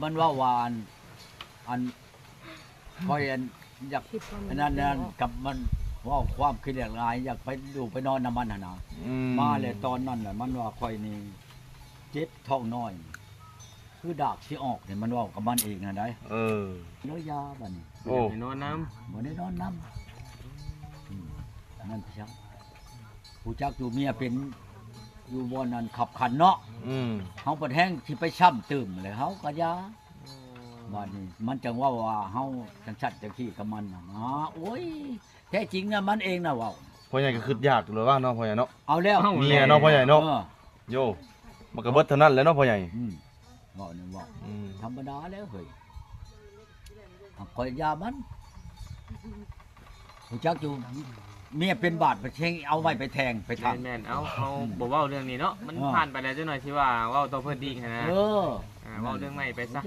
มันว่าวานอันคอยอันอยากอันนั้นกับมันว่าความคิดอย่างไรอยากไปดูไปนอนน้ำมันหนามาเลยตอนนั้นแหละมันว่าคอยนี่เจ็บท้องน้อยคือดากที่ออกเนี่ยมันว่ากับมันเองนะได้เนื้อยาบัดนี้ โอ้ นอนน้ำ บ่ได้นอนน้ำนั่นพี่ชักผู้จักอยู่เมียเป็นอยู่บนนั้นขับขันเนาะเฮาประแห้งที่ไปช่ำตื่มเลยเฮาก็ยาบัดนี้มันจังว่าเฮาจังชัดจังขี้กับมันน่ะโอ้ยแท้จริงน่ะมันเองน่ะเว้า พ่อใหญ่ก็คิดยากเลยว่าเนาะพ่อใหญ่เนาะ เอาแล้ว เมียเนาะพ่อใหญ่เนาะโยมันก็เบิดเท่านั้นแหล้วเนาะพ่อใหญ่ เว้านี่เว้าธรรมดาแล้วเฮ้ยคอยยามันผู้จักอยู่เมียเป็นบาดไปเช่งเอาไว้ไปแทงไปทาง แม่นเอาบ่เว้าเรื่องนี้เนาะมันผ่านไปแล้วจังหน่อยสิว่าเว้าต่อเพิ่นดีนะเว้าเรื่องใหม่ไปซะ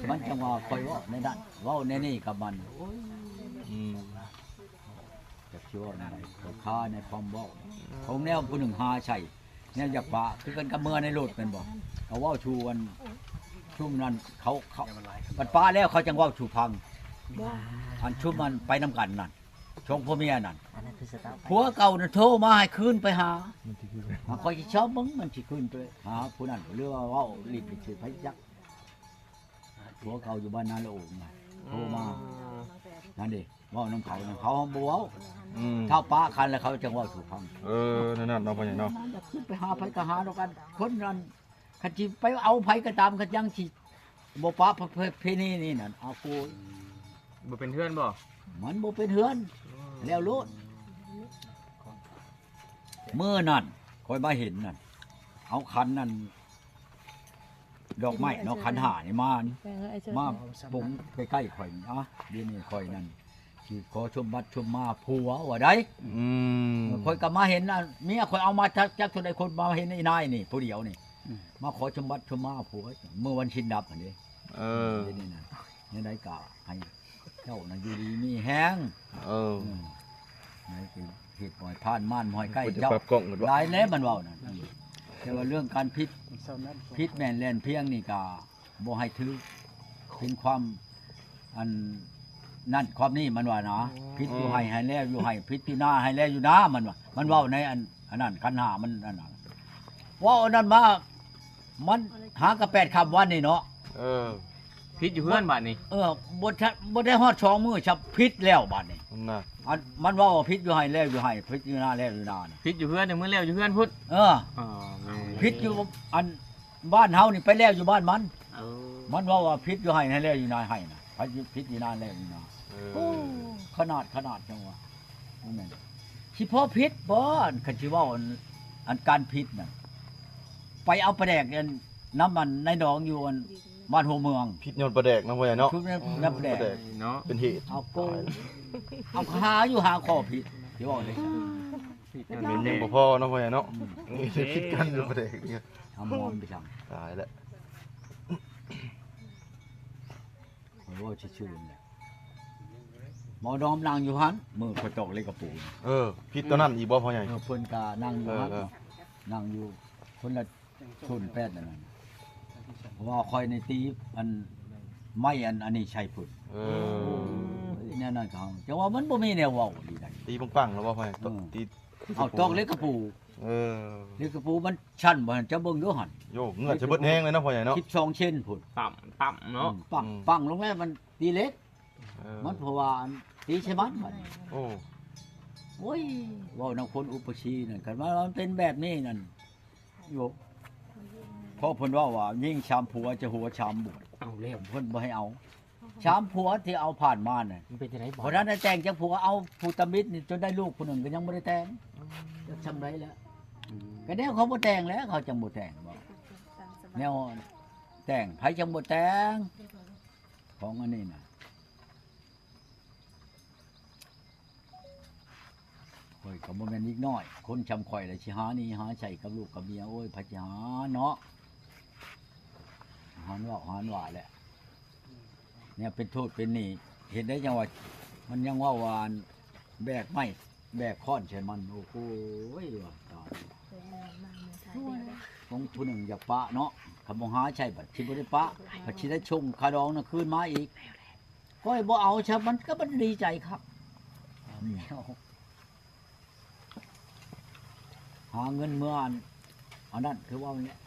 มันจังว่าคอยเว่าในนั้นเว้าในนี่กับมันโอ้ยจะชั่วในค้าในความเว้าของแนวผู้หนึ่งหาใช่เนี่ยอยากปะคือกันกับเมื่อในรถเป็นบ่เขาเว้าชูกันชุ่มนั้นเขาปัดป้าแล้วเขาจังเว้าชูพังอันชุ่มมันไปนํกันนั่นชงพ่อเมียนั่นผัวเก่าน่ะโทรมาให้คืนไปหาคอยสิชอบมึงมันสิคืนไปหาผู้นั้นหรือว่าเว้าลิ้นสิไปยักผัวเก่าอยู่บ้านนาละโอ่งโทรมานั่นดิเว้าน้ำเขาเขาบ่เว้าเท่าป้าคันแล้วเขาจังเว้าถูกพังนั่นเนาะพ่อใหญ่เนาะอยากขึ้นไปหาไผก็หาแล้วกันคนนั้นคันสิไปเอาไผก็ตามคันยังสิบ่ป้าเพนี่นี่นั่นเอากู บ่เป็นเพื่อนบ่ มันบ่เป็นเฮือนแล้วโลดมื้อนั้นคอยมาเห็นนั่นเอาคันนั่นดอกไม้เนาะคันหานี่มาปุงใกล้ๆข่อยนี่เดี๋ยวนี้ข่อยนั่นสิขอชมบัดชมมาผัวว่าได้ข่อยก็มาเห็นน่ะเมียข่อยเอามาจักเท่าใดคนมาเห็นไอ้นายนี่ผู้เดียวนี่มาขอชมบัดชมมาผัวเมื่อวันชินดับอันนี้เดี๋ยวนี้น่ะนี่ได้กะให้เจ้าน่ะอยู่ดีมีแฮงนี่คือเหตุหอยผ่านม่านหอยใกล้เจ้าหลายแล้วมันเว้านั่นแต่ว่าเรื่องการพิษแม่นแล่นเพียงนี่ก็บ่ให้ถือเป็นความอันนั่นความนี้มันว่านะพิษอยู่ให้แล้วอยู่ให้พิษอยู่หน้าให้แล้วอยู่หน้ามันว่ามันเว้าในอันนั้นคันหามันอันนั้นว่าอันนั้นมามันหากระ8ค่ำวันนี่เนาะพิษอยู่เพื่อนบัดนี้บ่ได้ฮอด2มื้อชับพิษแล้วบัดนี้มันว่าพิษอยู่ให้แล้วอยู่ให้พิษอยู่หน้าแล้วอยู่หน้าพิษอยู่เพื่อนมื้อแล้วอยู่เพื่อนพุทธพิษอยู่อันบ้านเฮานี่ไปแล้วอยู่บ้านมันมันว่าพิษอยู่ให้แล้วอยู่หน้าให้น่ะพิษอยู่หน้าแล้วอยู่หน้าขนาดจังว่านั่นแม่นสิพอพิษบ่คันสิว่าอันการพิษน่ะไปเอาปลาแดกน้ำมันในดองอยู่บ้านหัวเมืองพิษยนต์ประแดกเนาะพ่อใหญ่เนาะชุบน้ำประแดกเนาะเป็นเหตุเอาโกเอาหาอยู่หาข้อผิดที่ว่าเลยเป็นยังบ่พอเนาะพ่อใหญ่เนาะนี่พิษกันยนต์ประแดกเนี่ยทำมอมไปจังตายแล้วโอ้ยชื่อเนี่ยหมอดอมนั่งอยู่หันมือประจกเลยกระปูพิษตัวนั้นอีกบ่พ่อใหญ่เพิ่นกานั่งอยู่หันนั่งอยู่คนละชุนแปดนั่นว่าคอยในตีอันไม่อันนี้ใช่พุ่นเนี่ยนั่นเขาแต่ว่ามันบ่มีแนวเว้าดีได้ตีปังๆแล้วบ่พ่อใหญ่ตีเอาตอกเล็กกระปูเล็กกระปูมันชั้นบ่จะเบิ่งอยู่หั่นโยเงือกจะเบิดแห้งเลยเนาะพ่อใหญ่เนาะ12เซนพุ่นต่ำเนาะปังลงแล้วมันตีเล็กมันเพราะว่าตีใช่มันบัดนี้โอ้ยเว้านำคนอุปชีนั่นคันว่ามันเป็นแบบนี้นั่นโยเพราะเพิ่นว่ายิ่งชามผัวจะหัวชามบุญเอาแล้วเพิ่นบ่ให้เอาชามผัวที่เอาผ่านมาน่ะมันเป็นจังได๋บ่เพราะนั้นแต่งจังผัวเอาผู้ตมิตรนี่จนได้ลูกผู้นึงก็ยังบ่ได้แต่งจะทำไรแล้วก็แนวเขาบ่แต่งแล้วเขาจังบ่แต่งบ่แนวแต่งไผจังบ่แต่งของอันนี้น่ะโอ้ยก็บ่แม่นอีกน้อยคนชำข่อยล่ะสิหานี่หาใช้กับลูกกับเมียโอ้ยพะสิหาเนาะหาว่าแหละเนี่ยเป็นโทษเป็นหนี้เห็นได้จังว่ามันยังว่าวานแบกไม้แบกค้อนใช่มันโอ้โหว่าตายของผู้หนึ่งอยากปะเนาะ คำบ่หาใช่บัดสิบ่ได้ปะบัดสิได้ชงคาดองน่ะคืนมาอีกก็บ่เอาซะมันก็บ่ดีใจครับหาเงินเมื่ออันนั้นคือว่าเนี่ย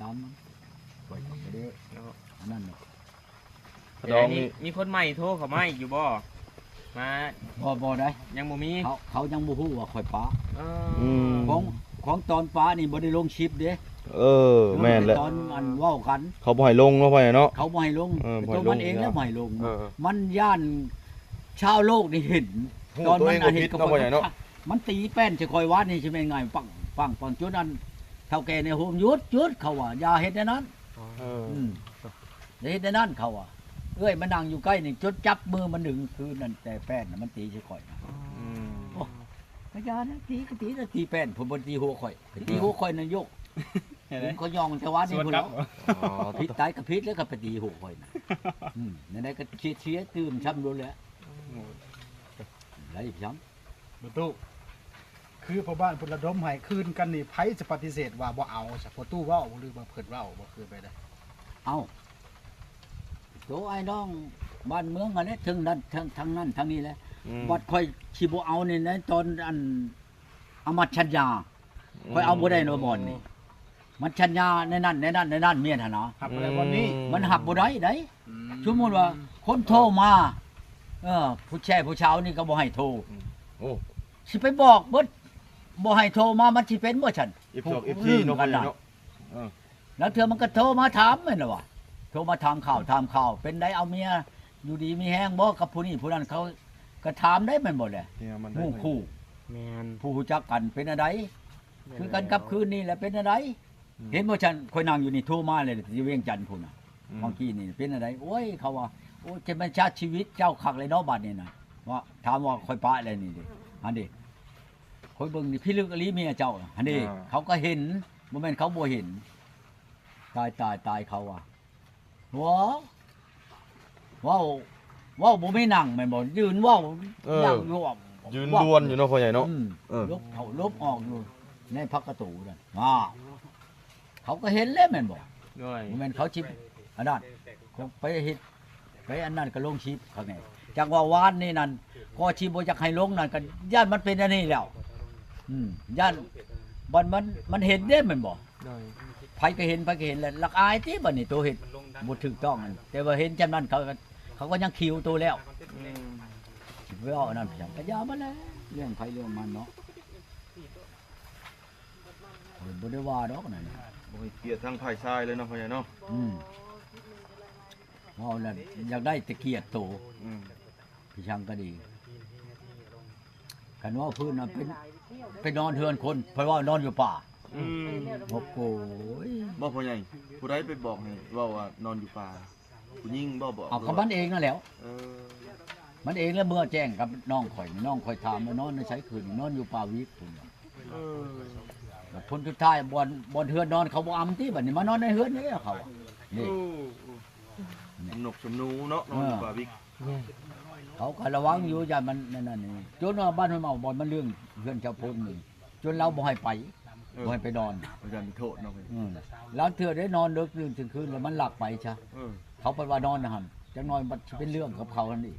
ตามมันปล่อยไปเด้ออันนั้นเนาะ ดองนี่ มีคนใหม่โทรเข้ามาอีกอยู่บ่มา บ่ได้ ยังบ่มี เขายังบ่ฮู้ว่าข่อยปะ เอ ของตอนปะนี่บ่ได้ลงคลิปเด้ แม่นแหละ ตอนอันเว้ากัน เขาบ่ให้ลงเนาะพ่อใหญ่เนาะ เขาบ่ให้ลง บ่ให้ ตัว ลง มันเองแล้วบ่ให้ลง เออ มันย่านชาวโลกนี่เห็น ตอนมันเห็นก็บ่ใหญ่เนาะ มันตีแป้นจะคอยวัดนี่ใช่ไหมไงปังปังปังจุดนั้นเท่าแก่ในโฮมหยุดเขาว่าอย่าเฮ็ดในนั้น อย่าเฮ็ดในนั้นเขาว่าเอ้ยมันนั่งอยู่ใกล้นี่จดจับมือมันดึงคืนนั่นแต่แป้นน่ะมันตีใช่ข่อยนะก็อย่านะตีก็ตีนะตีแป้นผมบ่ตีหัวข่อยไปตีหัวข่อยนั่นยกผมเขายองแต่ว่านี่พุ่นแล้วพิษตายกับพิษแล้วก็ไปตีหัวข่อยนะไหนๆก็เชียร์ตื่นช้ำโดนแล้วไรอีกช้ำ ประตูคือพ่อบ้านพุ่นระดมให้คืนกันนี่ไผจะปฏิเสธว่าบ่เอาซะประตูเว้าหรือบ่เพิ่นเว้าบ่คือไปได้ เอาโตไอ้น้องบ้านเมืองอันนี้ถึงนั้นทั้งนั้นทั้งนี้แหละบัดค่อยสิบ่เอานี่นะตอนอันอมัตชัญญาค่อยเอาบ่ได้เนาะบ่อนนี่มันชัญญาในนั้นเมียนหั่นเนาะ หับอะไรวันนี้ มันหับบ่ได้ได้สมมุติว่าคนโทรมาผู้แช่ผู้เช้านี่ก็บ่ให้โทร โอ้ สิไปบอกเบิดบ่ให้โทรมามันสิเป็นบ่ฉัน F2 F3 เนาะพ่อใหญ่เนาะ แล้วเธอมันก็โทรมาถามแม่นล่ะว่าโทรมาถามข่าวเป็นได้เอาเมียอยู่ดีมีแห้งบ่กับผู้นี้ผู้นั้นเขาก็ถามได้แม่นบ่แหละ เนี่ยมัน หมู่คู่ แม่น ผู้รู้จักกันเป็นอะไรคือกันกับคืนนี้แหละเป็นอะไรเห็นบ่ฉันค่อยนั่งอยู่นี่โทรมาเลยที่เวียงจันทน์พุ่นน่ะเมื่อกี้นี่เป็นอะไรโอ้ยเขาว่าโอ้จะมันชาติชีวิตเจ้าคักเลยเนาะบัดนี้น่ะว่าถามว่าค่อยปะอะไรนี่ดิอันนี้ค่อยเบิ่งนี่พี่ลึกอลีเมียเจ้าอันนี้เขาก็เห็นบ่แม่นเขาบ่เห็นตายเขาอ่ะว้าวบ่ไม่นั่งแม่นบ่ยืนว้าวนั่งอยู่ ยืนล้วนอยู่เนาะพ่อใหญ่เนาะ ลบเขาลบออกอยู่ในพักกระตูนั่นเขาก็เห็นแล้วแม่นบ่ ด้วย บ่แม่นเขาชิปอันนั้นไปเฮ็ดไปอันนั้นก็ลงชิปข้างในจังว่าวานนี่นั่นก็ชิปบ่อยากให้ลงนั่นก็ย่านมันเป็นอันนี้แล้วย่านมันเห็นเด้แม่นบ่ ด้วย ไผก็เห็นแล้วลักอายติบัดนี้ตัวเฮ็ดบ่ถูกต้องนั่นแต่ว่าเห็นจำนั้นเขาก็ยังคิวตัวแล้วสิไปเอาอันนั้นก็ยามาแล้วเรื่องไผเรื่องมันเนาะบ่ได้ว่าดอกนั่น บ่ให้เกียรติทางฝ่ายชายเลยเนาะพ่อใหญ่เนาะ เอาแล้วอยากได้ตะเกียบโตพี่ช่างก็ดีกันว่าพื้นน่ะเป็นนอนเทือนคนเพราะว่านอนอยู่ป่าโอ้โห บ่พ่อใหญ่ผู้ใดไปบอกให้เว้าว่านอนอยู่ป่าผู้หญิงบ่บอก เอากับมันเองนั่นแหล้ว เออ มันเองแล้วเมื่อแจ้งกับน้องข่อยน้องข่อยถามว่านอนในใช้คืนนอนอยู่ป่าวิกพุ่น เออ พ้นสุดท้ายบอนเฮือนนอนเขาบ่อำที่บัดนี้มานอนในเฮือนนี่เขานี่ สำนกสำนูเนาะนอนอยู่ป่าวิก เขาก็ระวังอยู่อย่ามันนั่นนี่จนว่าบ้านห้วยเมาบ่อนมันเรื่องเฮือนชาวพงนี่จนเราบ่ให้ไปบ่ให้ไปนอน อาจารย์มีโทษเนาะพ่อใหญ่ แล้วเธอได้นอนดึกดื่นถึงคืนแล้วมันหลับไปใช่ เออ เขาไปว่านอนนะฮันจังน้อยมันสิเป็นเรื่องกับเขาทันที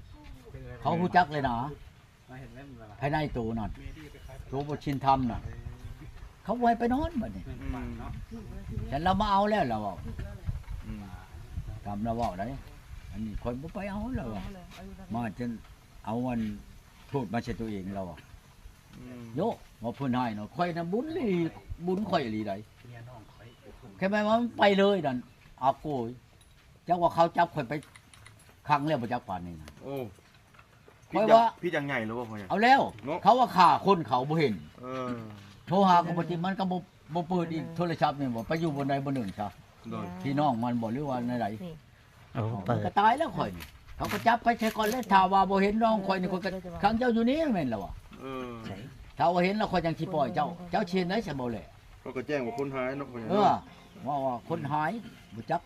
เขาฮู้จักเลยนะภายในตัวนั่นตัวบ่ชินธรรมน่ะเขาบ่ให้ไปนอนบัดนี้ฉันเรามาเอาแล้วเราเว้าตามเราเว้าได้อันนี้คนบ่ไปเอาแล้วอะมาจนเอาวันพูดมาใช่ตัวเองเราอะโยว่าเพิ่นให้เนาะข่อยน่ะบุญลีบุญข่อยอีหลีได้แค่แม่ว่ามันไปเลยนั่นอาโกยจักว่าเขาจับข่อยไปครั้งแล้วบ่จักปานนี้นะ โอ้ ค่อยว่า พี่จังใหญ่แล้วบ่พ่อใหญ่ เอาแล้ว เนาะ เขาว่าฆ่าคนเขาบ่เห็น เออ โทรหาก็บ่ติดมันก็บ่เปิดอีกโทรศัพท์นี่บ่ไปอยู่บนใดบนหนึ่งซะ โดย พี่น้องมันบ่หรือว่าไหน โอ้ ๆ เปิ มัน ด ก็ตายแล้วข่อยนี่เขาก็จับไปใช้ก่อนแล้วถ้าว่าบ่เห็นน้องข่อยนี่ข่อยก็ขังเจ้าอยู่นี่แม่นแล้วว่ะ เออ ถ้าว่าเห็นแล้วข่อยจังสิปล่อยเจ้าเชียนได้ซะบ่แหละ เขาก็แจ้งว่าคนหายเนาะพ่อใหญ่ เอ เนาะ อว่าคนหายบ่จัก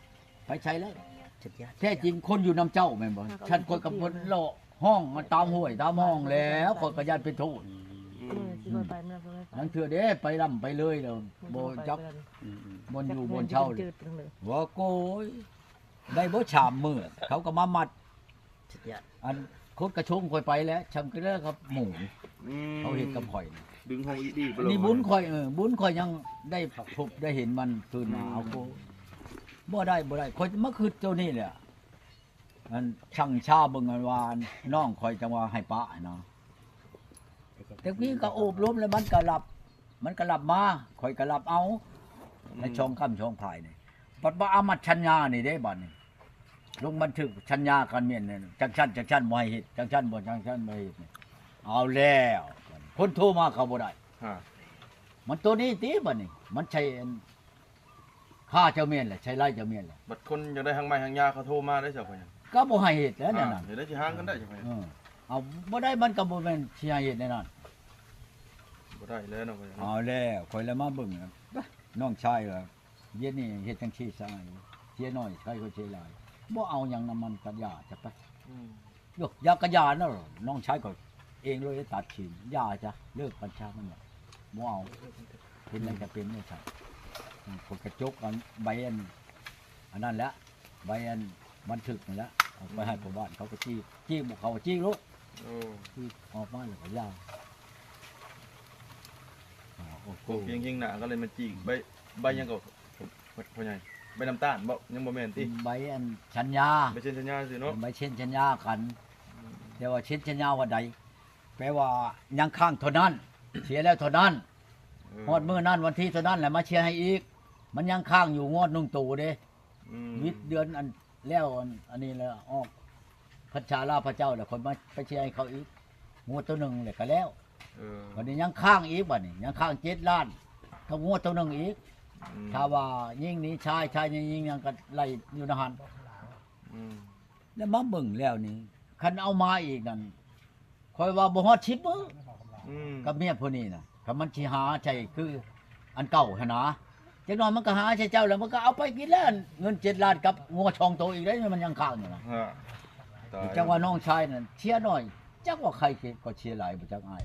ไปใช้แล้ว สุดยอด แท้จริงคนอยู่นํเจ้าแม่นบ่ฉันข่อยกับเพิ่นเลาะห้องมันตามห้วยตามห้องแล้วข่อยก็ญาติเป็นโทษ อืม ที่บ่ไปเมื่อบ่ไป นั่นคือเด้ไปร่ำไปเลยแล้วบ่จักบนอยู่บนเช่าเลยว่าโกยได้บ่ชามมื้อเขาก็มามัดอันคดกระชงค่อยไปแล้วชำกระเด้อครับหมูเขาเฮ็ดกับข่อยนี่ ดึงห้องอีดีไปลง นี่บุญข่อยบุญข่อยยังได้พบได้เห็นมันคืนมาเอาโกบ่ได้ข่อยมาคือเจ้านี่แหละอันช่างชาเบิ่งอันว่าน้องข่อยจังว่าให้ปะเนาะแต่กี้ก็โอบรมแล้วมันก็รับมาข่อยก็รับเอาในช่องค่ำช่องพายนี่ปัดบ่อามัดชัญญานี่เด้บัดนี้ลงบันทึกชัญญากันเมียนนี่จังชั้นบ่ให้เฮ็ดจังชั้นบ่จังชั้นบ่ให้เฮ็ดนี่เอาแล้วคนโทรมาเขาบ่ได้ ฮะ มันตัวนี้ติบัดนี้มันใช่ฆ่าเจ้าเมียนแหละใช่ไล่เจ้าเมียนแหละ บัดคนอยากได้ทางไม้ทางยาเขาโทรมาได้เจ้าพ่อใหญ่ ก็บ่ให้เฮ็ดแล้วนั่นน่ะ เดี๋ยวได้สิหางกันได้เจ้าพ่อใหญ่ เอาบ่ได้มันก็บ่แม่นสิให้เฮ็ดแน่นอน บ่ได้แล้วเนาะพ่อใหญ่ เอาแล้วข่อยแล้วมาเบิ่งครับน้องชายว่าเย็นนี่เฮ็ดจังซี่ซะเสียน้อยใช้ก็เสียหลายบ่เอาหยังนำมันกัดยาจะไปยกยากระยาเนาะน้องชายก็เองเลยตัดขินยาจ้ะเลิกกัญชามันเนี่ยบ่เอาเป็นอะไรจะเป็นไม่ใช่คนกระจกอันใบอันนั้นแหละใบอันบันทึกนั่นแหละเอาไปให้พ่อบ้านเขาก็จี้บ่เขาจี้ลูก โอ้ จี้ออกมาแล้วก็ยาโอ้โห โกเพียงยิงหน้าก็เลยมันจีกใบยังก็พ่อใหญ่ใบน้ำตาลบ่ยังบ่แม่นติ ใบอันชัญญา ใบเช่นสัญญาสิเนาะ ใบเช่นชัญญากันแต่ว่าเช่นชัญญาว่าใดแปลว่ายังข้างเท่านั้น เสียแล้วเท่านั้นงวดมื้อนั้นวันที่เท่านั้นแหละมาเชียร์ให้อีก มันยังข้างอยู่งวดนุ่งตู่เด้วิทย์เดือนอันแล้วอันนี้แล้วออกพัชชาลาพระเจ้าแล้วคนมาไปเชียร์ให้เขาอีกงวดตัวหนึงเลยก็แล้ววันนี้ยังข้างอีกบัดนี้ยังข้าง7 ล้านถ้างวดตัวหนึงอีกถ้าว่ายิ่งนี้ชายยิ่งยังก็ไล่อยู่ในหันแล้วมาเบิ่งแล้วนี่คันเอามาอีกนั่นคอยว่าบ่ฮอด10มื้อกับเมียผู้นี้น่ะคันมันสิหาใจคืออันเก่าหั่นนะจักหน่อยมันก็หาใช่เจ้าแล้วมันก็เอาไปกินแล้วเงิน7 ล้านกับงัวช่องโตอีกได้มันยังค้างอยู่นะ ฮะ จังว่าน้องชายนั่นเชียร์น้อยจักว่าใครก็เชียร์หลายบ่จักอาย